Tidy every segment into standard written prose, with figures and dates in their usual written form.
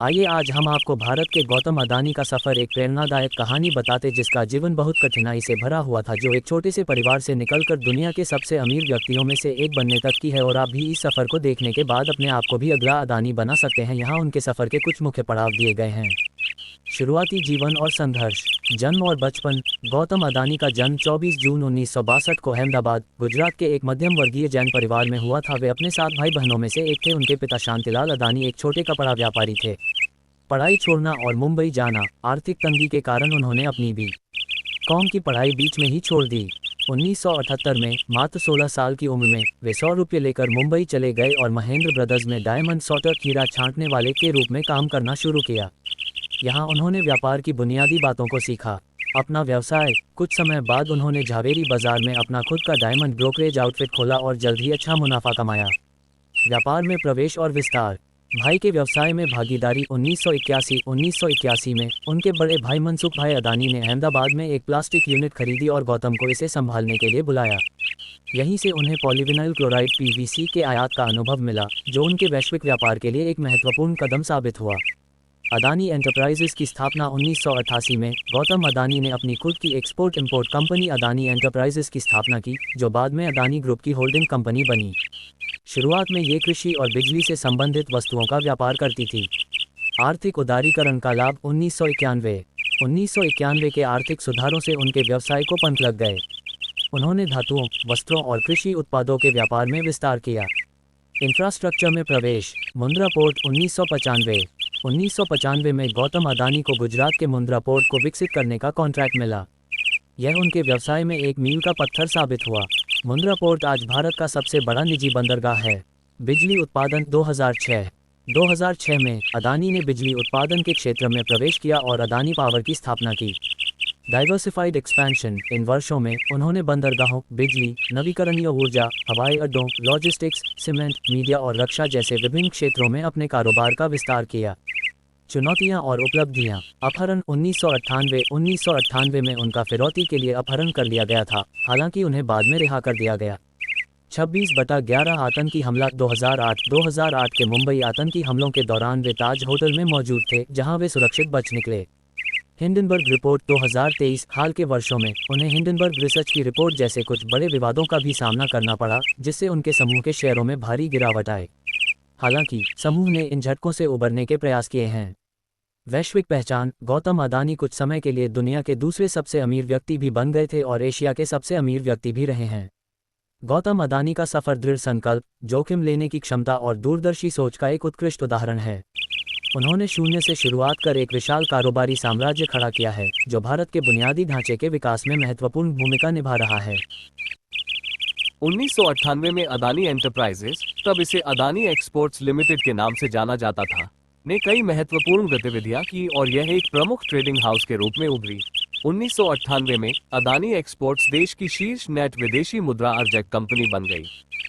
आइए आज हम आपको भारत के गौतम अदानी का सफ़र, एक प्रेरणादायक कहानी बताते जिसका जीवन बहुत कठिनाई से भरा हुआ था, जो एक छोटे से परिवार से निकलकर दुनिया के सबसे अमीर व्यक्तियों में से एक बनने तक की है। और आप भी इस सफ़र को देखने के बाद अपने आप को भी अगला अदानी बना सकते हैं। यहाँ उनके सफ़र के कुछ मुख्य पड़ाव दिए गए हैं। शुरुआती जीवन और संघर्ष। जन्म और बचपन। गौतम अदानी का जन्म 24 जून 1962 को अहमदाबाद, गुजरात के एक मध्यम वर्गीय जैन परिवार में हुआ था। वे अपने 7 भाई बहनों में से एक थे। उनके पिता शांतिलाल अदानी एक छोटे कपड़ा व्यापारी थे। पढ़ाई छोड़ना और मुंबई जाना। आर्थिक तंगी के कारण उन्होंने अपनी भी कौम की पढ़ाई बीच में ही छोड़ दी। 1978 में मात्र 16 साल की उम्र में वे 100 रुपये लेकर मुंबई चले गए और महेंद्र ब्रदर्स में डायमंड सॉर्टर, हीरा छांटने वाले के रूप में काम करना शुरू किया। यहाँ उन्होंने व्यापार की बुनियादी बातों को सीखा। अपना व्यवसाय। कुछ समय बाद उन्होंने झावेरी बाजार में अपना खुद का डायमंड ब्रोकरेज आउटफिट खोला और जल्द ही अच्छा मुनाफा कमाया। व्यापार में प्रवेश और विस्तार। भाई के व्यवसाय में भागीदारी। 1981 में उनके बड़े भाई मनसुख भाई अदानी ने अहमदाबाद में एक प्लास्टिक यूनिट खरीदी और गौतम को इसे संभालने के लिए बुलाया। यहीं से उन्हें पॉलीविनाइल क्लोराइड (PVC) के आयात का अनुभव मिला, जो उनके वैश्विक व्यापार के लिए एक महत्वपूर्ण कदम साबित हुआ। अदानी एंटरप्राइजेस की स्थापना 1988 में गौतम अदानी ने अपनी खुद की export import company Adani enterprises की स्थापना की, जो बाद में अदानी ग्रुप की होल्डिंग कंपनी बनी। शुरुआत में ये कृषि और बिजली से संबंधित वस्तुओं का व्यापार करती थी। आर्थिक उदारीकरण का लाभ। 1991 के आर्थिक सुधारों से उनके व्यवसाय को पंख लग गए। उन्होंने धातुओं, वस्त्रों और कृषि उत्पादों के व्यापार में विस्तार किया। इंफ्रास्ट्रक्चर में प्रवेश। मुंद्रा पोर्ट। 1995 में गौतम अदानी को गुजरात के मुंद्रा पोर्ट को विकसित करने का कॉन्ट्रैक्ट मिला। यह उनके व्यवसाय में एक मील का पत्थर साबित हुआ। मुंद्रा पोर्ट आज भारत का सबसे बड़ा निजी बंदरगाह है। बिजली उत्पादन। 2006 में अदानी ने बिजली उत्पादन के क्षेत्र में प्रवेश किया और अदानी पावर की स्थापना की। Diversified expansion. इन वर्षों में उन्होंने बंदरगाहों, बिजली, नवीकरणीय ऊर्जा, हवाई अड्डों, लॉजिस्टिक्स, सीमेंट, मीडिया और रक्षा जैसे विभिन्न क्षेत्रों में अपने कारोबार का विस्तार किया। चुनौतियां और उपलब्धियां। अपहरण। 1998 में उनका फिरौती के लिए अपहरण कर लिया गया था, हालांकि उन्हें बाद में रिहा कर दिया गया। 26/11 आतंकी हमला। 2008 के मुंबई आतंकी हमलों के दौरान वे ताज होटल में मौजूद थे, जहां वे सुरक्षित बच निकले। Hindenburg report. 2023। हाल के वर्षों में उन्हें हिंडनबर्ग रिसर्च की रिपोर्ट जैसे कुछ बड़े विवादों का भी सामना करना पड़ा, जिससे उनके समूह के शेयरों में भारी गिरावट आए। हालांकि समूह ने इन झटकों से उबरने के प्रयास किए हैं। वैश्विक पहचान। गौतम अदानी कुछ समय के लिए दुनिया के दूसरे सबसे अमीर व्यक्ति भी बन गए थे और एशिया के सबसे अमीर व्यक्ति भी रहे हैं। गौतम अदानी का सफर दृढ़ संकल्प, जोखिम लेने की क्षमता और दूरदर्शी सोच का एक उत्कृष्ट उदाहरण है। उन्होंने शून्य से शुरुआत कर एक विशाल कारोबारी साम्राज्य खड़ा किया है, जो भारत के बुनियादी ढांचे के विकास में महत्वपूर्ण भूमिका निभा रहा है। 1998 में अदानी एंटरप्राइजेस, तब इसे अदानी एक्सपोर्ट्स लिमिटेड के नाम से जाना जाता था, ने कई महत्वपूर्ण गतिविधियां की और यह एक प्रमुख ट्रेडिंग हाउस के रूप में उभरी। 1998 में अदानी एक्सपोर्ट्स देश की शीर्ष नेट विदेशी मुद्रा अर्जक कंपनी बन गई,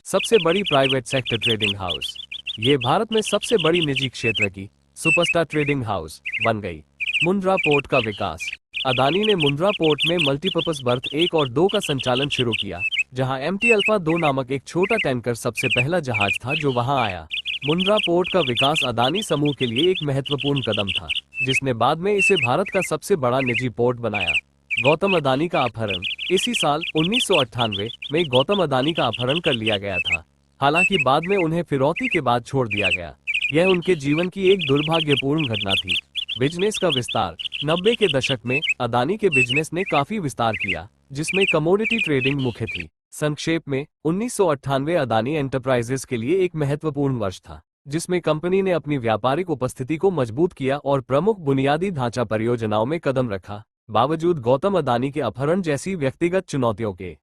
सबसे बड़ी प्राइवेट सेक्टर ट्रेडिंग हाउस। ये भारत में सबसे बड़ी निजी क्षेत्र की सुपरस्टार ट्रेडिंग हाउस बन गई। मुंद्रा पोर्ट का विकास। अदानी ने मुंद्रा पोर्ट में मल्टीपर्पज बर्थ 1 और 2 का संचालन शुरू किया, जहां MT अल्फा 2 नामक एक छोटा टैंकर सबसे पहला जहाज था जो वहां आया। मुंद्रा पोर्ट का विकास अदानी समूह के लिए एक महत्वपूर्ण कदम था, जिसने बाद में इसे भारत का सबसे बड़ा निजी पोर्ट बनाया। गौतम अदानी का अपहरण। इसी साल 1998 में गौतम अदानी का अपहरण कर लिया गया था, हालांकि बाद में उन्हें फिरौती के बाद छोड़ दिया गया। यह उनके जीवन की एक दुर्भाग्यपूर्ण घटना थी। बिजनेस का विस्तार। 90 के दशक में अदानी के बिजनेस ने काफी विस्तार किया, जिसमें कमोडिटी ट्रेडिंग मुख्य थी। संक्षेप में 1998 अदानी एंटरप्राइजेस के लिए एक महत्वपूर्ण वर्ष था, जिसमें कंपनी ने अपनी व्यापारिक उपस्थिति को मजबूत किया और प्रमुख बुनियादी ढांचा परियोजनाओं में कदम रखा, बावजूद गौतम अदानी के अपहरण जैसी व्यक्तिगत चुनौतियों के।